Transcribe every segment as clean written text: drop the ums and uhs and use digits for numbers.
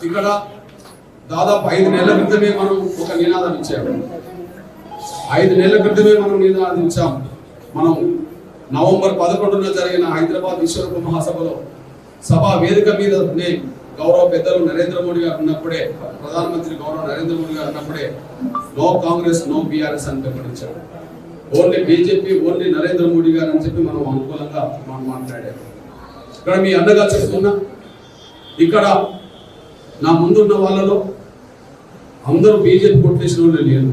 ఇక్కడ దాదాపు 5 నెలల క్రితమే మనం ఒక నినాదం ఇచ్చాము. 5 నెలల క్రితమే మనం నినాదం ఇచ్చాం. మనం నవంబర్ 11న జరిగిన హైదరాబాద్ విశ్వరూప మహాసభలో సభా వేదిక మీదనే గౌరవ పెద్దలు నరేంద్ర మోడీ గారు ఉన్నప్పుడే, ప్రధానమంత్రి గౌరవ నరేంద్ర మోడీ గారు ఉన్నప్పుడే నో కాంగ్రెస్ నో బీఆర్ఎస్ అని ప్రకటించారు. Only BJP, only Narendra Modi గారు అని చెప్పి మనం అనుకూలంగా మాట్లాడారు. ఇక్కడ మీ అన్నగా చెప్తున్నా, ఇక్కడ నా ముందున్న వాళ్ళలో అందరూ బీజేపీ కొట్టేసిన వాళ్ళు లేరు.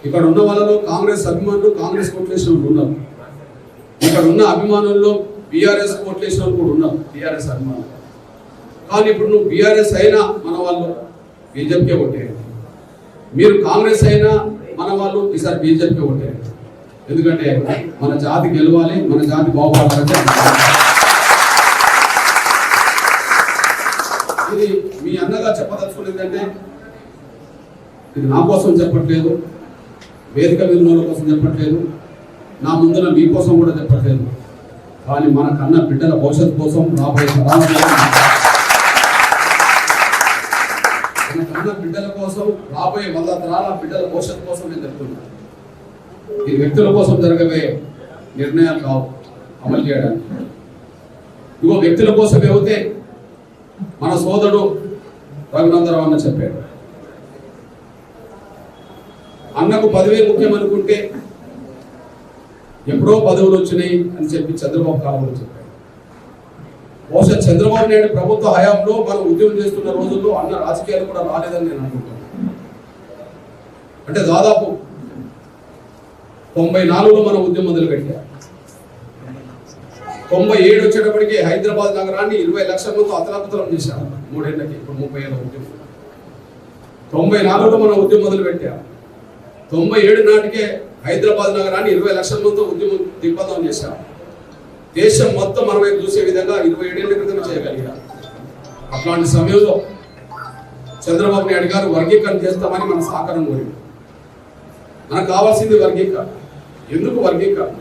ఇక్కడ ఉన్న వాళ్ళలో కాంగ్రెస్ అభిమానులు, కాంగ్రెస్ కొట్టేసిన వాళ్ళు ఉన్నారు. ఇక్కడ ఉన్న అభిమానుల్లో బీఆర్ఎస్ కొట్టేసిన వాళ్ళు కూడా ఉన్నారు, బీఆర్ఎస్ అభిమానులు. కానీ ఇప్పుడు నువ్వు బీఆర్ఎస్ అయినా మన వాళ్ళు బీజేపీకే కొట్టేయండి, మీరు కాంగ్రెస్ అయినా మన వాళ్ళు ఈసారి బీజేపీకే కొట్టేయండి. ఎందుకంటే మన జాతి గెలవాలి, మన జాతి బాగుపడాలంటే. ఇది మీ అన్నగా చెప్పదలుచుకున్నది అంటే, ఇది నా కోసం చెప్పట్లేదు, వేదిక మీద వాళ్ళ కోసం చెప్పట్లేదు, నా ముందున మీ కోసం కూడా చెప్పట్లేదు. కానీ మన కన్న బిడ్డల భవిష్యత్తు కోసం, రాబోయే తరాల మన కన్న బిడ్డల కోసం, రాబోయే 100 తరాల బిడ్డల భవిష్యత్తు కోసం నేను చెప్తున్నాను. ఈ వ్యక్తుల కోసం జరగబోయే నిర్ణయాలు కావు అమలు చేయడానికి. ఇగో వ్యక్తుల కోసం అవుతే మన సోదరుడు రఘునందరావు అన్న చెప్పాడు, అన్నకు పదవే ముఖ్యం అనుకుంటే ఎప్పుడో పదవులు వచ్చినాయి అని చెప్పి చంద్రబాబు కాలంలో చెప్పాడు. బహుశా చంద్రబాబు నాయుడు ప్రభుత్వ హయాంలో మనం ఉద్యమం చేస్తున్న రోజుల్లో అన్న రాజకీయాలు కూడా రాలేదని నేను అనుకుంటున్నాను. అంటే దాదాపు 94లో మనం ఉద్యమం మొదలు పెట్టాం. 97 వచ్చేటప్పటికి హైదరాబాద్ నగరాన్ని 20 లక్షల మంది అతలాకుతలం చేశారు 3 ఏళ్ళకి. ఇప్పుడు 30 ఏళ్ళ ఉద్యమం. 94లో మనం ఉద్యమం మొదలు పెట్టాం. 97 నాటికే హైదరాబాద్ నగరాన్ని 20 లక్షల మందితో ఉద్యమం దిగ్బంధం చేశాం. దేశం మొత్తం మన వైపు చూసే విధంగా 27 ఏళ్ల క్రితం చేయగలిగాం. అట్లాంటి సమయంలో చంద్రబాబు నాయుడు గారు వర్గీకరణ చేస్తామని మన సహకారం కోరింది. మనకు కావాల్సింది వర్గీకరణ. ఎందుకు వర్గీకరణ?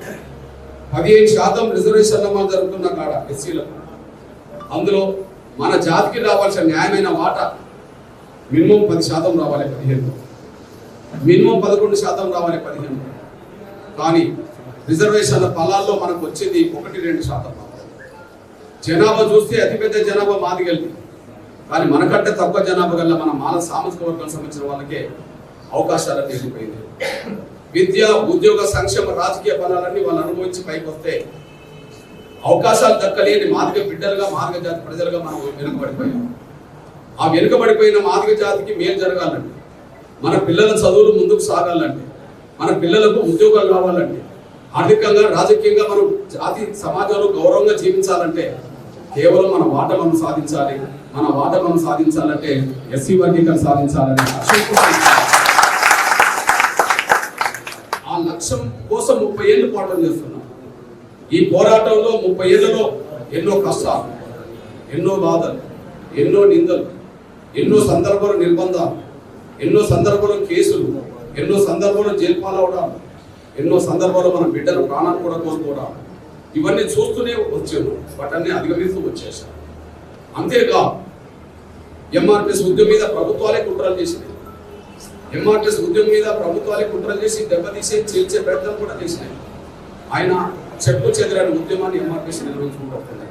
15% రిజర్వేషన్ల మనం జరుగుతున్న కాడ ఎస్సీలకు, అందులో మన జాతికి రావాల్సిన న్యాయమైన వాటా మినిమం 10% రావాలి, 15, మినిమం 11% రావాలి, 15. కానీ రిజర్వేషన్ల ఫలాల్లో మనకు వచ్చేది 1-2%. జనాభా చూస్తే అతిపెద్ద జనాభా మాదిగలిది, కానీ మనకంటే తక్కువ జనాభా గల మన మానవ సామాజిక వర్గానికి సంబంధించిన వాళ్ళకే అవకాశాలు తేలిపోయింది. విద్య, ఉద్యోగ, సంక్షేమ, రాజకీయ ఫలాలన్నీ వాళ్ళు అనుభవించి పైకి వస్తే అవకాశాలు దక్కలేని మాదిగ బిడ్డలుగా, మాదిగ జాతి ప్రజలుగా మనం వెనుకబడిపోయాం. ఆ వెనుకబడిపోయిన మాదిగ జాతికి మేలు జరగాలంటే, మన పిల్లల చదువులు ముందుకు సాగాలంటే, మన పిల్లలకు ఉద్యోగాలు కావాలంటే, ఆర్థికంగా, రాజకీయంగా మనం జాతి సమాజంలో గౌరవంగా జీవించాలంటే కేవలం మన వాటలను సాధించాలి. మన వాటలను సాధించాలంటే ఎస్సీ వర్గీకరణ సాధించాలని ఆ లక్ష్యం కోసం 30 ఏళ్ళు పోరాటం చేస్తున్నాం. ఈ పోరాటంలో 30 ఏళ్లలో ఎన్నో కష్టాలు, ఎన్నో బాధలు, ఎన్నో నిందలు, ఎన్నో సందర్భాలు నిర్బంధాలు, ఎన్నో సందర్భాలు కేసులు, ఎన్నో సందర్భాలు జైలు పాలవడాలు, ఎన్నో సందర్భాల్లో మన బిడ్డల ప్రాణాలు కూడా కోల్పోవడం, ఇవన్నీ చూస్తూనే వచ్చాను. వాటన్ని అధిగమిస్తూ వచ్చేసాను. అంతేకాదు, ఎంఆర్పిఎస్ ఉద్యమం మీద ప్రభుత్వాలే కుట్రలు చేసినాయి. ఎంఆర్పిఎస్ ఉద్యమం మీద ప్రభుత్వాలే కుట్రలు చేసి దెబ్బతీసే చేర్చే ప్రయత్నం కూడా చేసినాయి. ఆయన చెట్టు చెదరని ఉద్యమాన్ని ఎంఆర్పిఎస్ నిర్వహించుకుంటుంది.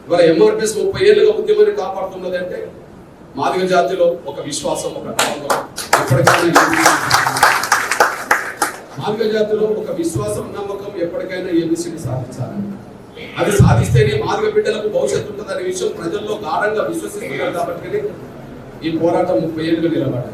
ఇవాళ ఎంఆర్పిఎస్ 30 ఏళ్ళుగా ఉద్యమాన్ని కాపాడుతున్నది అంటే మాదిగ జాతిలో ఒక విశ్వాసం, ఒక నమ్మకం ఎప్పటికైనా, మాదిగ జాతిలో ఒక విశ్వాసం, నమ్మకం ఎప్పటికైనా ఏబిసిని సాధించాలి. అది సాధిస్తేనే మాదిగ బిడ్డలకు భవిష్యత్తు ఉంటుంది అనే విషయం ప్రజల్లో గాఢంగా విశ్వసిస్తున్నారు. కాబట్టి ఈ పోరాటం 30 ఏళ్ళుగా నిలబడాలి.